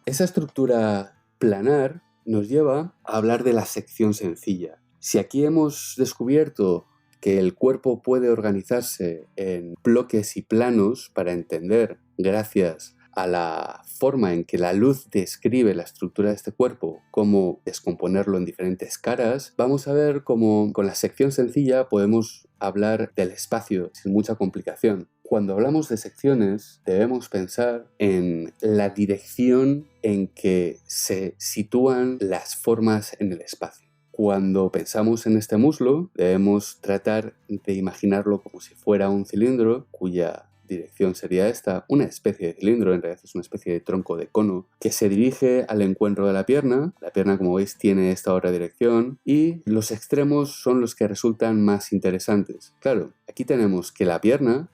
Esa estructura planar nos lleva a hablar de la sección sencilla. Si aquí hemos descubierto que el cuerpo puede organizarse en bloques y planos para entender, gracias a la forma en que la luz describe la estructura de este cuerpo, cómo descomponerlo en diferentes caras, vamos a ver cómo con la sección sencilla podemos hablar del espacio sin mucha complicación. Cuando hablamos de secciones, debemos pensar en la dirección en que se sitúan las formas en el espacio. Cuando pensamos en este muslo, debemos tratar de imaginarlo como si fuera un cilindro cuya dirección sería esta, una especie de cilindro, en realidad es una especie de tronco de cono, que se dirige al encuentro de la pierna. La pierna, como veis, tiene esta otra dirección y los extremos son los que resultan más interesantes. Claro, aquí tenemos que la pierna,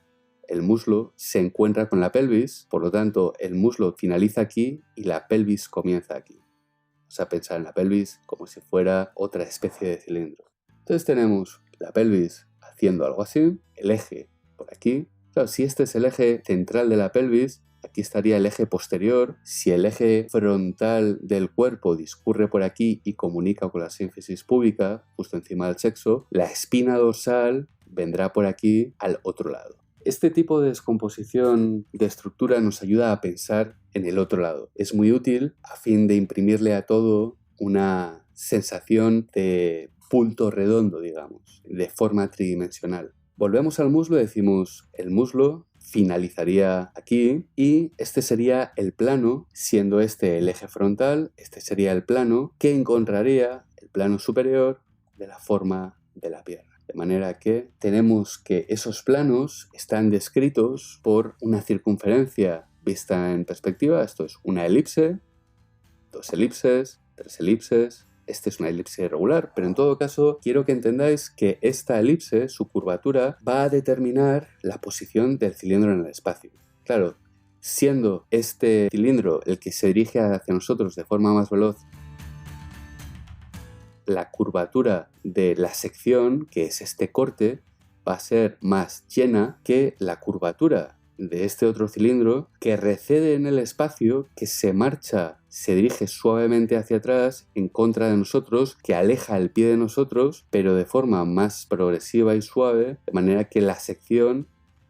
el muslo, se encuentra con la pelvis, por lo tanto el muslo finaliza aquí y la pelvis comienza aquí. Vamos a pensar en la pelvis como si fuera otra especie de cilindro. Entonces tenemos la pelvis haciendo algo así, el eje por aquí. Claro, si este es el eje central de la pelvis, aquí estaría el eje posterior. Si el eje frontal del cuerpo discurre por aquí y comunica con la sínfisis púbica, justo encima del sexo, la espina dorsal vendrá por aquí al otro lado. Este tipo de descomposición de estructura nos ayuda a pensar en el otro lado. Es muy útil a fin de imprimirle a todo una sensación de punto redondo, digamos, de forma tridimensional. Volvemos al muslo y decimos, el muslo finalizaría aquí y este sería el plano, siendo este el eje frontal, este sería el plano que encontraría el plano superior de la forma de la pierna. De manera que tenemos que esos planos están descritos por una circunferencia vista en perspectiva. Esto es una elipse, 2 elipses, 3 elipses. Esta es una elipse irregular, pero en todo caso quiero que entendáis que esta elipse, su curvatura, va a determinar la posición del cilindro en el espacio. Claro, siendo este cilindro el que se dirige hacia nosotros de forma más veloz, la curvatura de la sección, que es este corte, va a ser más llena que la curvatura de este otro cilindro que recede en el espacio, que se marcha, se dirige suavemente hacia atrás en contra de nosotros, que aleja el pie de nosotros, pero de forma más progresiva y suave, de manera que la sección,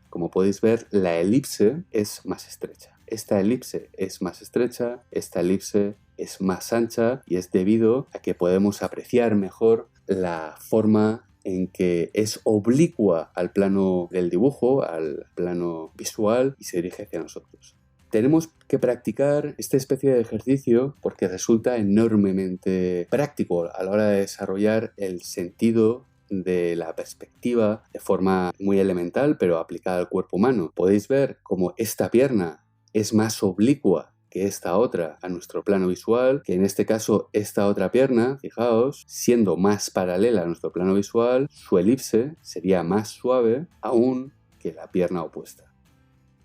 como podéis ver, la elipse es más estrecha. Esta elipse es más estrecha, esta elipse es más ancha y es debido a que podemos apreciar mejor la forma en que es oblicua al plano del dibujo, al plano visual y se dirige hacia nosotros. Tenemos que practicar esta especie de ejercicio porque resulta enormemente práctico a la hora de desarrollar el sentido de la perspectiva de forma muy elemental pero aplicada al cuerpo humano. Podéis ver cómo esta pierna es más oblicua que esta otra a nuestro plano visual, que en este caso esta otra pierna, fijaos, siendo más paralela a nuestro plano visual, su elipse sería más suave aún que la pierna opuesta.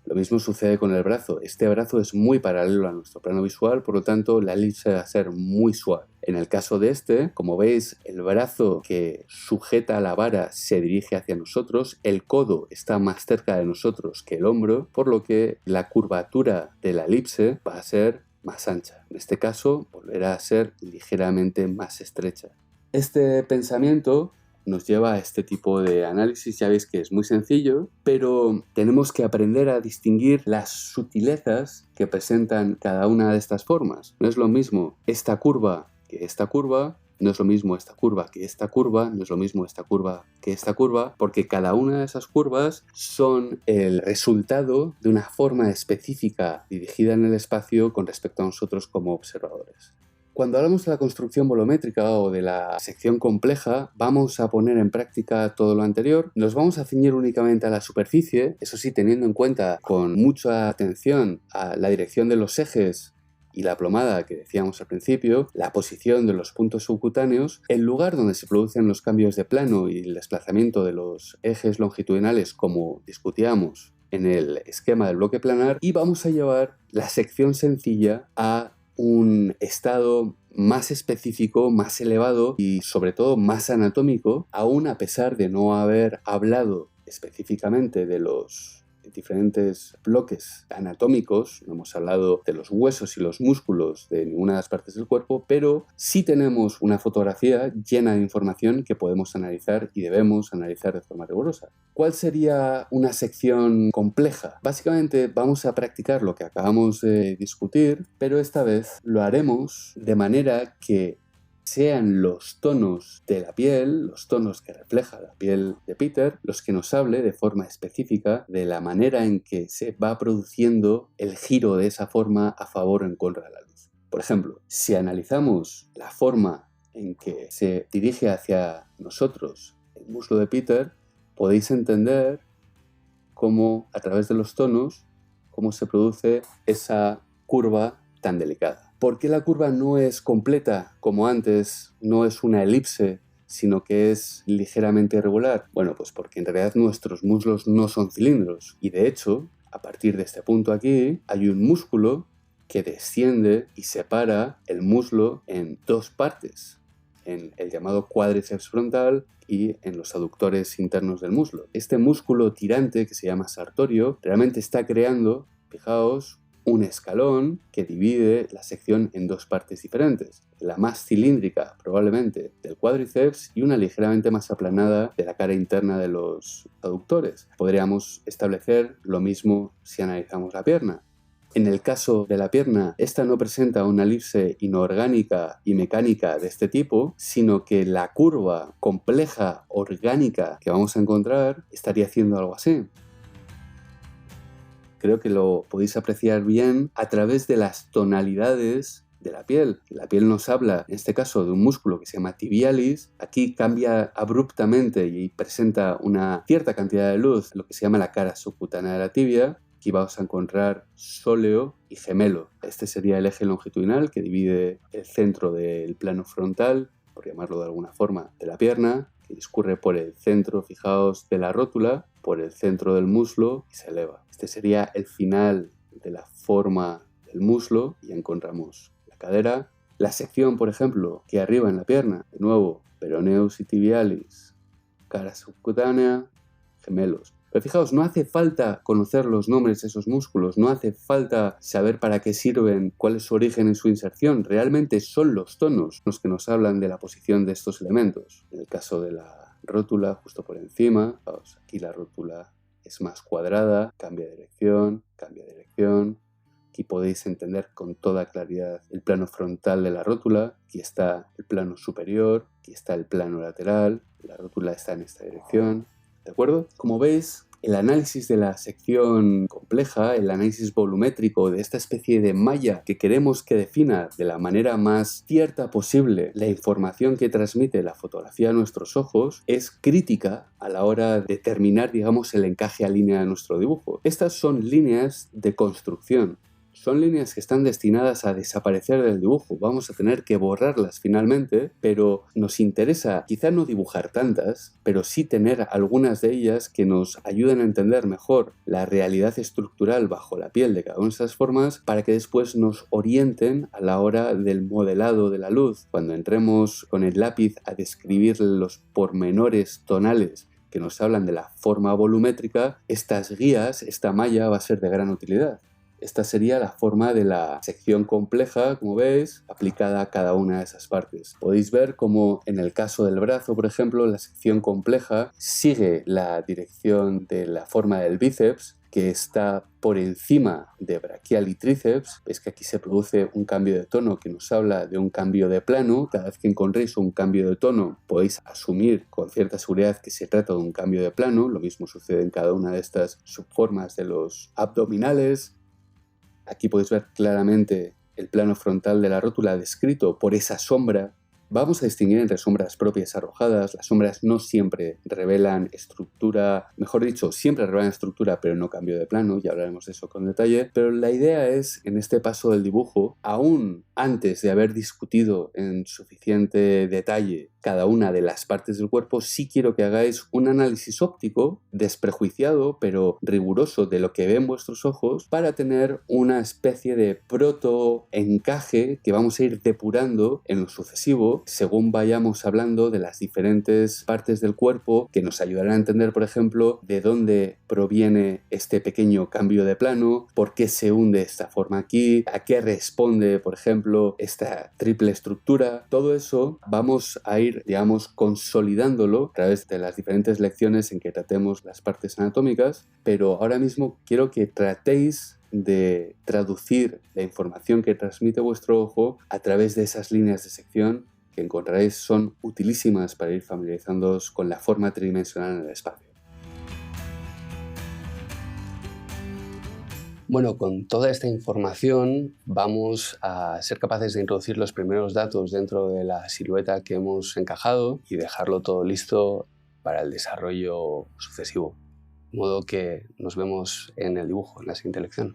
Lo mismo sucede con el brazo. Este brazo es muy paralelo a nuestro plano visual, por lo tanto la elipse va a ser muy suave. En el caso de este, como veis, el brazo que sujeta la vara se dirige hacia nosotros, el codo está más cerca de nosotros que el hombro, por lo que la curvatura de la elipse va a ser más ancha. En este caso, volverá a ser ligeramente más estrecha. Este pensamiento nos lleva a este tipo de análisis. Ya veis que es muy sencillo, pero tenemos que aprender a distinguir las sutilezas que presentan cada una de estas formas. No es lo mismo esta curva que esta curva, no es lo mismo esta curva que esta curva, no es lo mismo esta curva que esta curva, porque cada una de esas curvas son el resultado de una forma específica dirigida en el espacio con respecto a nosotros como observadores. Cuando hablamos de la construcción volumétrica o de la sección compleja, vamos a poner en práctica todo lo anterior. Nos vamos a ceñir únicamente a la superficie, eso sí, teniendo en cuenta con mucha atención a la dirección de los ejes y la plomada que decíamos al principio, la posición de los puntos subcutáneos, el lugar donde se producen los cambios de plano y el desplazamiento de los ejes longitudinales, como discutíamos en el esquema del bloque planar, y vamos a llevar la sección sencilla a un estado más específico, más elevado y sobre todo más anatómico, aún a pesar de no haber hablado específicamente de los diferentes bloques anatómicos, no hemos hablado de los huesos y los músculos de ninguna de las partes del cuerpo, pero sí tenemos una fotografía llena de información que podemos analizar y debemos analizar de forma rigurosa. ¿Cuál sería una sección compleja? Básicamente vamos a practicar lo que acabamos de discutir, pero esta vez lo haremos de manera que sean los tonos de la piel, los tonos que refleja la piel de Peter, los que nos hable de forma específica de la manera en que se va produciendo el giro de esa forma a favor o en contra de la luz. Por ejemplo, si analizamos la forma en que se dirige hacia nosotros el muslo de Peter, podéis entender cómo a través de los tonos, cómo se produce esa curva tan delicada. ¿Por qué la curva no es completa como antes, no es una elipse, sino que es ligeramente irregular? Bueno, pues porque en realidad nuestros muslos no son cilindros. Y de hecho, a partir de este punto aquí, hay un músculo que desciende y separa el muslo en dos partes, en el llamado cuádriceps frontal y en los aductores internos del muslo. Este músculo tirante, que se llama sartorio, realmente está creando, fijaos, un escalón que divide la sección en dos partes diferentes. La más cilíndrica, probablemente, del cuádriceps y una ligeramente más aplanada de la cara interna de los aductores. Podríamos establecer lo mismo si analizamos la pierna. En el caso de la pierna, esta no presenta una elipse inorgánica y mecánica de este tipo, sino que la curva compleja orgánica que vamos a encontrar estaría haciendo algo así. Creo que lo podéis apreciar bien a través de las tonalidades de la piel. La piel nos habla, en este caso, de un músculo que se llama tibialis. Aquí cambia abruptamente y presenta una cierta cantidad de luz, lo que se llama la cara subcutánea de la tibia. Aquí vamos a encontrar sóleo y gemelo. Este sería el eje longitudinal que divide el centro del plano frontal, por llamarlo de alguna forma, de la pierna, que discurre por el centro, fijaos, de la rótula, por el centro del muslo y se eleva. Este sería el final de la forma del muslo y encontramos la cadera. La sección, por ejemplo, que arriba en la pierna, de nuevo, peroneus y tibialis, cara subcutánea, gemelos. Pero fijaos, no hace falta conocer los nombres de esos músculos, no hace falta saber para qué sirven, cuál es su origen en su inserción. Realmente son los tonos los que nos hablan de la posición de estos elementos. En el caso de la rótula, justo por encima, fijaos, aquí la rótula es más cuadrada, cambia de dirección, cambia de dirección. Aquí podéis entender con toda claridad el plano frontal de la rótula. Aquí está el plano superior, aquí está el plano lateral. La rótula está en esta dirección. ¿De acuerdo? Como veis, el análisis de la sección compleja, el análisis volumétrico de esta especie de malla que queremos que defina de la manera más cierta posible la información que transmite la fotografía a nuestros ojos, es crítica a la hora de determinar, digamos, el encaje a línea de nuestro dibujo. Estas son líneas de construcción. Son líneas que están destinadas a desaparecer del dibujo. Vamos a tener que borrarlas finalmente, pero nos interesa quizá no dibujar tantas, pero sí tener algunas de ellas que nos ayuden a entender mejor la realidad estructural bajo la piel de cada una de esas formas para que después nos orienten a la hora del modelado de la luz. Cuando entremos con el lápiz a describir los pormenores tonales que nos hablan de la forma volumétrica, estas guías, esta malla va a ser de gran utilidad. Esta sería la forma de la sección compleja, como veis, aplicada a cada una de esas partes. Podéis ver cómo en el caso del brazo, por ejemplo, la sección compleja sigue la dirección de la forma del bíceps, que está por encima de braquial y tríceps. Veis que aquí se produce un cambio de tono que nos habla de un cambio de plano. Cada vez que encontréis un cambio de tono podéis asumir con cierta seguridad que se trata de un cambio de plano. Lo mismo sucede en cada una de estas subformas de los abdominales. Aquí podéis ver claramente el plano frontal de la rótula descrito por esa sombra. Vamos a distinguir entre sombras propias arrojadas. Las sombras no siempre revelan estructura, mejor dicho, siempre revelan estructura, pero no cambio de plano, ya hablaremos de eso con detalle. Pero la idea es, en este paso del dibujo, aún antes de haber discutido en suficiente detalle cada una de las partes del cuerpo, sí quiero que hagáis un análisis óptico desprejuiciado, pero riguroso de lo que ven vuestros ojos para tener una especie de proto-encaje que vamos a ir depurando en lo sucesivo ojo según vayamos hablando de las diferentes partes del cuerpo que nos ayudarán a entender, por ejemplo, de dónde proviene este pequeño cambio de plano, por qué se hunde de esta forma aquí, a qué responde, por ejemplo, esta triple estructura. Todo eso vamos a ir, digamos, consolidándolo a través de las diferentes lecciones en que tratemos las partes anatómicas, pero ahora mismo quiero que tratéis de traducir la información que transmite vuestro ojo a través de esas líneas de sección que encontraréis son utilísimas para ir familiarizándoos con la forma tridimensional en el espacio. Bueno, con toda esta información vamos a ser capaces de introducir los primeros datos dentro de la silueta que hemos encajado y dejarlo todo listo para el desarrollo sucesivo. De modo que nos vemos en el dibujo, en la siguiente lección.